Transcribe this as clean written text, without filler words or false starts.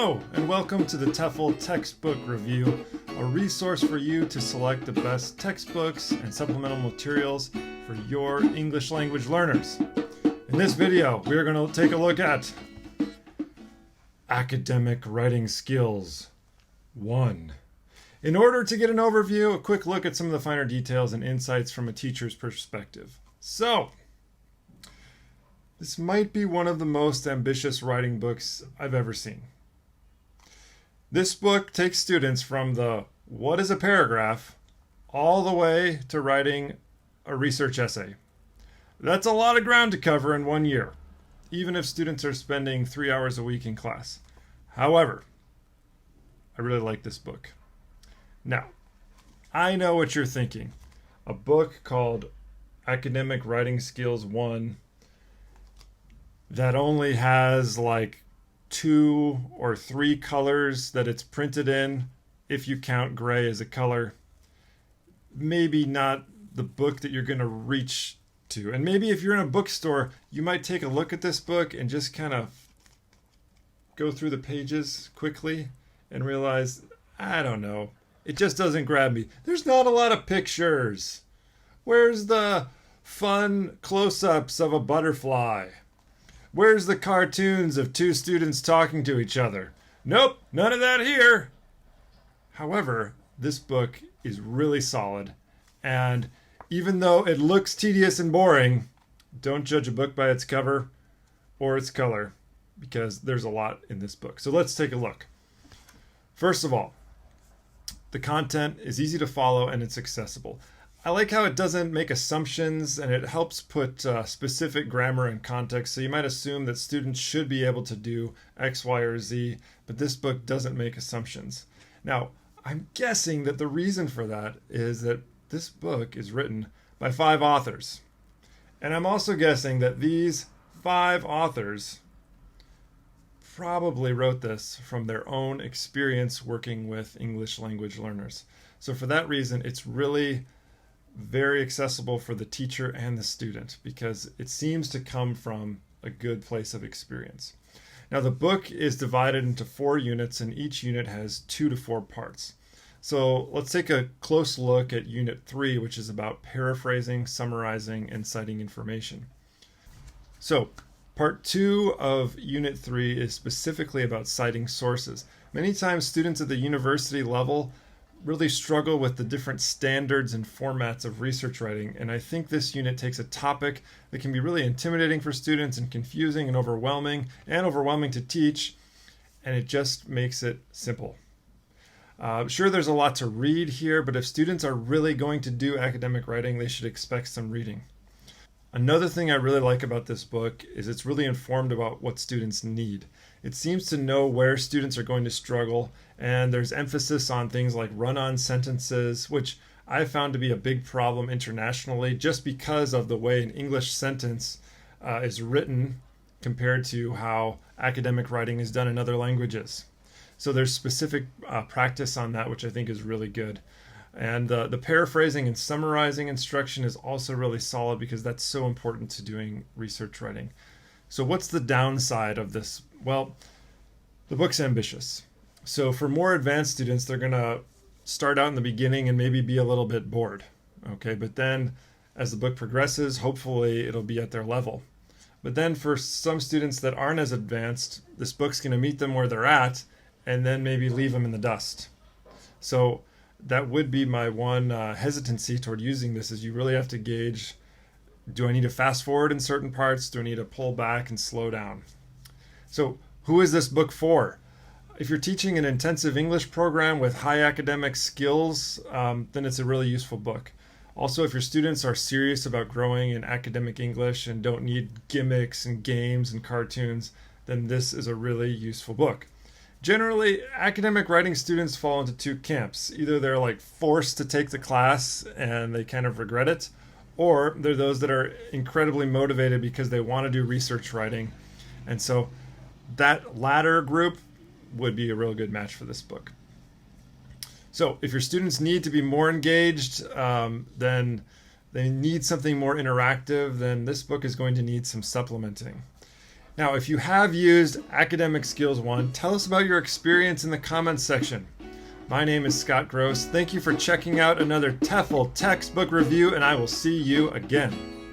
Hello, and welcome to the TEFL Textbook Review, a resource for you to select the best textbooks and supplemental materials for your English language learners. In this video, we are going to take a look at Academic Writing Skills 1. In order to get an overview, a quick look at some of the finer details and insights from a teacher's perspective. So, this might be one of the most ambitious writing books I've ever seen. This book takes students from the what is a paragraph all the way to writing a research essay. That's a lot of ground to cover in 1 year, even if students are spending 3 hours a week in class. However, I really like this book. Now, I know what you're thinking. A book called Academic Writing Skills 1 that only has like 2 or 3 colors that it's printed in, if you count gray as a color. Maybe not the book that you're going to reach to. And maybe if you're in a bookstore, you might take a look at this book and just kind of go through the pages quickly and realize, I don't know, it just doesn't grab me. There's not a lot of pictures. Where's the fun close-ups of a butterfly? Where's the cartoons of 2 students talking to each other? Nope, none of that here. However, this book is really solid, and even though it looks tedious and boring, don't judge a book by its cover or its color, because there's a lot in this book. So let's take a look. First of all, the content is easy to follow and it's accessible. I like how it doesn't make assumptions and it helps put specific grammar and context. So you might assume that students should be able to do X, Y, or Z, but this book doesn't make assumptions. Now, I'm guessing that the reason for that is that this book is written by 5 authors. And I'm also guessing that these 5 authors probably wrote this from their own experience working with English language learners. So for that reason, it's really very accessible for the teacher and the student because it seems to come from a good place of experience. Now the book is divided into 4 units and each unit has 2 to 4 parts. So let's take a close look at Unit 3, which is about paraphrasing, summarizing, and citing information. So Part 2 of Unit 3 is specifically about citing sources. Many times students at the university level really struggle with the different standards and formats of research writing, and I think this unit takes a topic that can be really intimidating for students and confusing and overwhelming to teach, and it just makes it simple. Sure, there's a lot to read here, but if students are really going to do academic writing, they should expect some reading. Another thing I really like about this book is it's really informed about what students need. It seems to know where students are going to struggle, and there's emphasis on things like run-on sentences, which I found to be a big problem internationally just because of the way an English sentence is written compared to how academic writing is done in other languages. So there's specific practice on that, which I think is really good. And the paraphrasing and summarizing instruction is also really solid because that's so important to doing research writing. So what's the downside of this? Well, the book's ambitious. So for more advanced students, they're going to start out in the beginning and maybe be a little bit bored. Okay, but then as the book progresses, hopefully it'll be at their level. But then for some students that aren't as advanced, this book's going to meet them where they're at and then maybe leave them in the dust. So that would be my one hesitancy toward using this, is you really have to gauge, do I need to fast forward in certain parts? Do I need to pull back and slow down? So who is this book for? If you're teaching an intensive English program with high academic skills, then it's a really useful book. Also, if your students are serious about growing in academic English and don't need gimmicks and games and cartoons, then this is a really useful book. Generally, academic writing students fall into 2 camps. Either they're like forced to take the class and they kind of regret it, or they're those that are incredibly motivated because they want to do research writing. And so that latter group would be a real good match for this book. So if your students need to be more engaged, then they need something more interactive, then this book is going to need some supplementing. Now, if you have used Academic Skills 1, tell us about your experience in the comments section. My name is Scott Gross. Thank you for checking out another TEFL textbook review, and I will see you again.